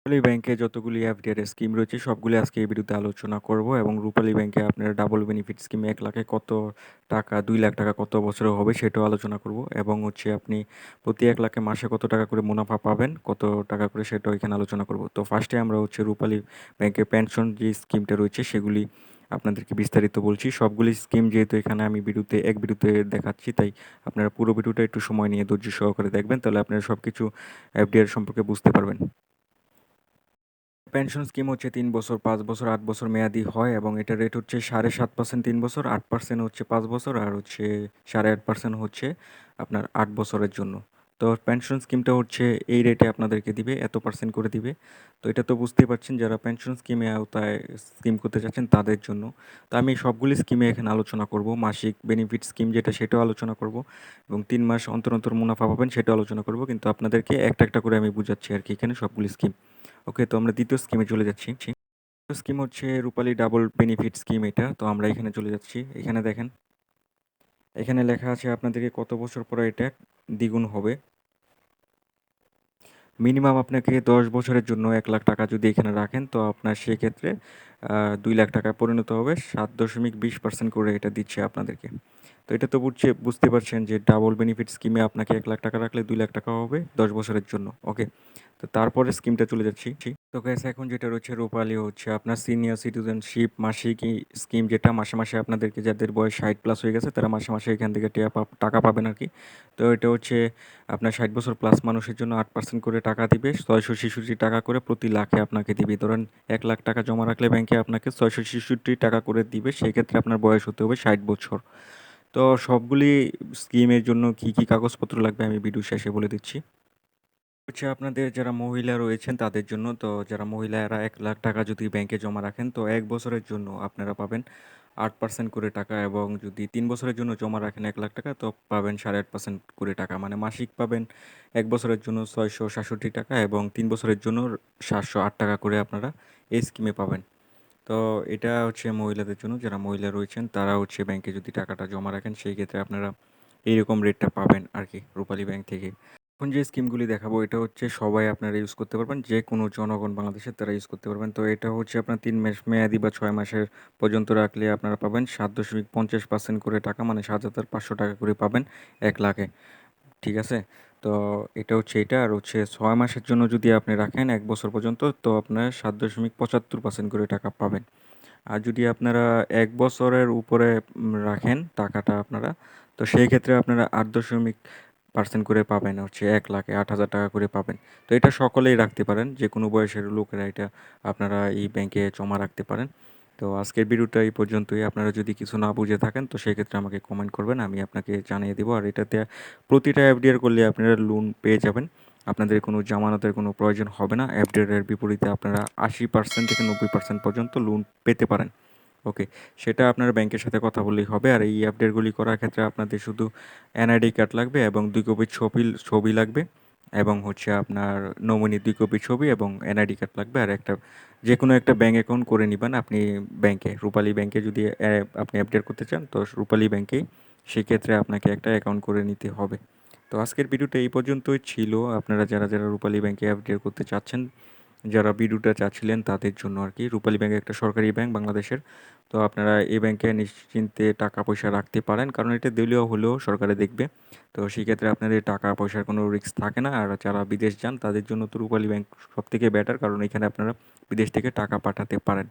রূপালী ব্যাংকে যতগুলি FDR scheme রয়েছে সবগুলি আজকে এই ভিডিওতে আলোচনা করব এবং রূপালী ব্যাংকে আপনার ডাবল বেনিফিট স্কিমে 1 লাখে কত টাকা, 2 লাখ টাকা কত বছরে হবে সেটাও আলোচনা করব এবং হচ্ছে আপনি প্রতি 1 লাখে মাসে কত টাকা করে মুনাফা পাবেন, কত টাকা করে সেটাও এখানে আলোচনা করব। তো ফার্স্টে আমরা হচ্ছে রূপালী ব্যাংকের পেনশন যে স্কিমটা রয়েছে সেগুলি আপনাদেরকে বিস্তারিত বলছি। সবগুলি স্কিম যেহেতু এখানে আমি এক ভিডিওতে দেখাচ্ছি, তাই আপনারা পুরো ভিডিওটা একটু সময় নিয়ে ধৈর্য সহকারে দেখবেন, তাহলে আপনারা সব কিছু এফডিআর সম্পর্কে বুঝতে পারবেন। পেনশন স্কিম হচ্ছে 3 বছর, 5 বছর, 8 বছর মেয়াদি হয় এবং এটার রেট হচ্ছে 7.5% 3 বছর, 8% হচ্ছে 5 বছর, আর হচ্ছে 8.5% হচ্ছে আপনার 8 বছরের জন্য। তো পেনশন স্কিমটা হচ্ছে এই রেটে আপনাদেরকে দিবে, এত পার্সেন্ট করে দিবে। তো এটা তো বুঝতেই পারছেন, যারা পেনশন স্কিমে আওতায় স্কিম করতে চাচ্ছেন তাদের জন্য। তো আমি সবগুলি স্কিমে এখানে আলোচনা করব। মাসিক বেনিফিট স্কিম যেটা সেটাও আলোচনা করব এবং 3 মাস অন্তর অন্তর মুনাফা পাবেন সেটাও আলোচনা করব, কিন্তু আপনাদেরকে একটা একটা করে আমি বুঝাচ্ছি আর কি এখানে সবগুলি স্কিম। ওকে, তো আমরা দ্বিতীয় স্কিমে চলে যাচ্ছি। দ্বিতীয় স্কিম হচ্ছে রূপালী ডাবল বেনিফিট স্কিম এটা। তো আমরা এখানে চলে যাচ্ছি। এখানে দেখেন, এখানে লেখা আছে আপনাদেরকে কত বছর পরে এটা দ্বিগুণ হবে। মিনিমাম আপনাকে 10 বছরের জন্য 1 লাখ টাকা যদি এখানে রাখেন, তো আপনার সেক্ষেত্রে 2 লাখ টাকায় পরিণত হবে। 7.20% করে এটা দিচ্ছে আপনাদেরকে। তো এটা তো বুঝতে পারছেন যে ডাবল বেনিফিট স্কিমে আপনাকে 1 লাখ টাকা রাখলে 2 লাখ টাকা হবে 10 বছরের জন্য। ওকে, তো তারপরে স্কিমটা চলে যাচ্ছি। তো গ্যাস এখন যেটা রয়েছে রূপালী হচ্ছে আপনার সিনিয়র সিটিজেনশিপ মাসিক স্কিম, যেটা মাসে মাসে আপনাদেরকে, যাদের বয়স 60+ হয়ে গেছে তারা মাসে মাসে এখান থেকে টাকা পাবেন আর কি। তো এটা হচ্ছে আপনার 60 বছর প্লাস মানুষের জন্য 8% করে টাকা দিবে, 666 টাকা করে প্রতি লাখে আপনাকে দিবে। ধরেন 1 লাখ টাকা জমা রাখলে ব্যাংকে আপনাকে 666 টাকা করে দিবে, সেক্ষেত্রে আপনার বয়স হতে হবে 60 বছর। তো সবগুলি স্কিমের জন্য কি কি কাগজপত্র লাগবে আমি ভিডিও শেষে বলে দিচ্ছি। হচ্ছে আপনাদের যারা মহিলা রয়েছেন তাদের জন্য, তো যারা মহিলারা 1 লাখ টাকা যদি ব্যাংকে জমা রাখেন, তো 1 বছরের জন্য আপনারা পাবেন 8% করে টাকা, এবং যদি 3 বছরের জন্য জমা রাখেন 1 লাখ টাকা, তো পাবেন 8.5% করে টাকা, মানে মাসিক পাবেন 1 বছরের জন্য 666 টাকা এবং 3 বছরের জন্য 708 টাকা করে আপনারা এই স্কিমে পাবেন। তো এটা হচ্ছে মহিলাদের জন্য, যারা মহিলা রয়েছেন তারা হচ্ছে ব্যাংকে যদি টাকাটা জমা রাখেন সেই ক্ষেত্রে আপনারা এইরকম রেটটা পাবেন আর কি রূপালী ব্যাংক থেকে। এখন যে স্কিমগুলি দেখাবো এটা হচ্ছে সবাই আপনারা ইউজ করতে পারবেন, যে কোনো জনগণ বাংলাদেশের তারা ইউজ করতে পারবেন। তো এটা হচ্ছে আপনার 3 মাস মেয়াদি বা 6 মাসের পর্যন্ত রাখলে আপনারা পাবেন 7.50% করে টাকা, মানে 7,500 টাকা করে পাবেন 1 লাখে। ঠিক আছে? তো এটা হচ্ছে এটা, আর হচ্ছে 6 মাসের জন্য যদি আপনি রাখেন 1 বছর পর্যন্ত, তো আপনার 7.75% করে টাকা পাবেন। আর যদি আপনারা 1 বছরের উপরে রাখেন টাকাটা আপনারা, তো সেই ক্ষেত্রে আপনারা 8% করে পাবেন, হচ্ছে 1 লাখে 8,000 টাকা করে পাবেন। তো এটা সকলেই রাখতে পারেন, যে কোনো বয়সের লোকেরা এটা আপনারা এই ব্যাংকে জমা রাখতে পারেন। তো আজকের ভিডিওটা এই পর্যন্তই। আপনারা যদি কিছু না বুঝে থাকেন তো সেক্ষেত্রে আমাকে কমেন্ট করবেন, আমি আপনাকে জানিয়ে দেবো। আর এটাতে প্রতিটা এফডিআর করলে আপনারা লোন পেয়ে যাবেন, আপনাদের কোনো জামানতের কোনো প্রয়োজন হবে না। এফডিআর এর বিপরীতে আপনারা 80% থেকে 90% পর্যন্ত লোন পেতে পারেন। ওকে, সেটা আপনার ব্যাংকের সাথে কথা বললেই হবে। আর এই আপডেটগুলি করার ক্ষেত্রে আপনাদের শুধু এনআইডি কার্ড লাগবে এবং 2 কপি ছবি লাগবে, এবং হচ্ছে আপনার নমিনি 2 কপি ছবি এবং এনআইডি কার্ড লাগবে, আর একটা যে কোনো একটা ব্যাঙ্ক অ্যাকাউন্ট করে নেবেন আপনি ব্যাংকে, রূপালী ব্যাংকে যদি আপনি আপডেট করতে চান তো রূপালী ব্যাংকেই সেক্ষেত্রে আপনাকে একটা অ্যাকাউন্ট করে নিতে হবে। তো আজকের ভিডিওটা এই পর্যন্তই ছিল। আপনারা যারা যারা রূপালী ব্যাংকে আপডেট করতে চাচ্ছেন, যারা ভিডিওটা চাচ্ছিলেন তাদের জন্য আর কি। রূপালী ব্যাংক একটা সরকারি ব্যাংক বাংলাদেশের। তো আপনারা এই ব্যাংকে নিশ্চিন্তে টাকা পয়সা রাখতে পারেন, কারণ এটা দেউলিয়া হলেও সরকারে দেখবে। তো সেক্ষেত্রে আপনাদের টাকা পয়সার কোনো রিস্ক থাকে না। আর যারা বিদেশ যান তাদের জন্য তো রূপালী ব্যাংক সবথেকে বেটার, কারণ এখানে আপনারা বিদেশ থেকে টাকা পাঠাতে পারেন।